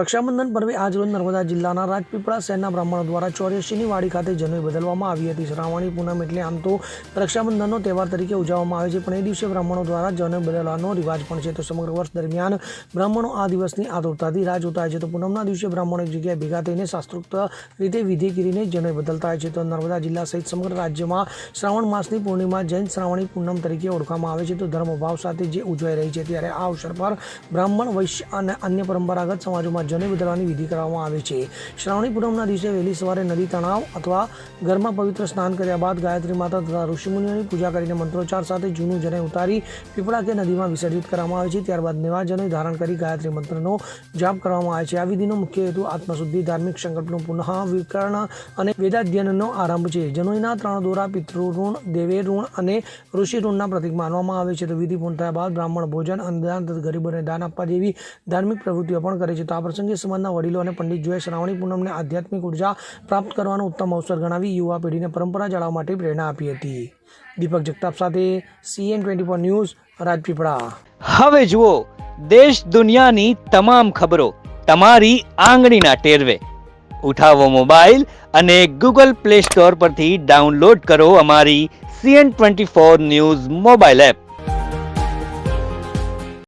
રક્ષાબંધન પર્વે આજરોજ નર્મદા જિલ્લાના રાજપીપળા શહેરના બ્રાહ્મણો દ્વારા 84ની વાડી ખાતે જનોઈ બદલવામાં આવી હતી. શ્રાવણી પૂનમ એટલે આમ તો રક્ષાબંધનનો તહેવાર તરીકે ઉજવવામાં આવે છે, પણ એ દિવસે બ્રાહ્મણો દ્વારા જનોઈ બદલવાનો રિવાજ પણ છે. તો સમગ્ર વર્ષ દરમિયાન બ્રાહ્મણો આ દિવસની આતુરતાથી રાહ જોતા હોય છે. તો પૂનમના દિવસે બ્રાહ્મણો એક જગ્યાએ ભેગા થઈને શાસ્ત્રોક્ત રીતે વિધિ કરીને જનોઈ બદલતા હોય છે. તો નર્મદા જિલ્લા સહિત સમગ્ર રાજ્યમાં શ્રાવણ માસની પૂર્ણિમા જૈન શ્રાવણી પૂનમ તરીકે ઓળખવામાં આવે છે. તો ધર્મભાવ સાથે જે ઉજવાઈ રહી છે, ત્યારે આ અવસર પર બ્રાહ્મણ, વૈશ્ય અને અન્ય પરંપરાગત સમાજોમાં જનોઈ બદલવાની વિધિ કરવામાં આવે છે. શ્રાવણી પૂનમના દિવસે વહેલી સવારે નદી, તળાવ અથવા ઘરમાં પવિત્ર સ્નાન કર્યા બાદ ગાયત્રી માતા તથા ઋષિમુનિઓની પૂજા કરીને મંત્રોચ્ચાર સાથે જૂનું જનોઈ ઉતારી પીપળા કે નદીમાં વિસર્જિત કરવામાં આવે છે. ત્યારબાદ નવા જનોઈ ધારણ કરી ગાયત્રી મંત્રનો જાપ કરવામાં આવે છે. આ વિધિનો મુખ્ય હેતુ આત્મશુદ્ધિ, ધાર્મિક સંકલ્પનું પુનઃવિકર્ણ અને વેદાધ્યયનનો આરંભ છે. જનોઈના 3 દોરા પિતૃઋણ, દેવે ઋણ અને ઋષિ ઋણના પ્રતીક માનવામાં આવે છે. તો વિધિ પૂર્ણ થયા બાદ બ્રાહ્મણ ભોજન, અન્નદાન તથા ગરીબોને દાન આપવા જેવી ધાર્મિક પ્રવૃત્તિઓ પણ કરે છે. તો આ પ્રસંગે સમાજના વડીલો અને પંડિતજોએ શ્રાવણી પૂનમને આધ્યાત્મિક ઉર્જા પ્રાપ્ત કરવાનો ઉત્તમ અવસર ગણાવી યુવા પેઢીને પરંપરા જાળવવા માટે પ્રેરણા આપી હતી. દીપક જગતાપ સાથે CN24 ન્યૂઝ, રાજપીપળા. હવે જુઓ દેશ દુનિયાની તમામ ખબરો તમારી આંગળીના ટેરવે. ઉઠાવો મોબાઈલ અને Google Play Store પરથી ડાઉનલોડ કરો અમારી CN24 ન્યૂઝ મોબાઈલ એપ.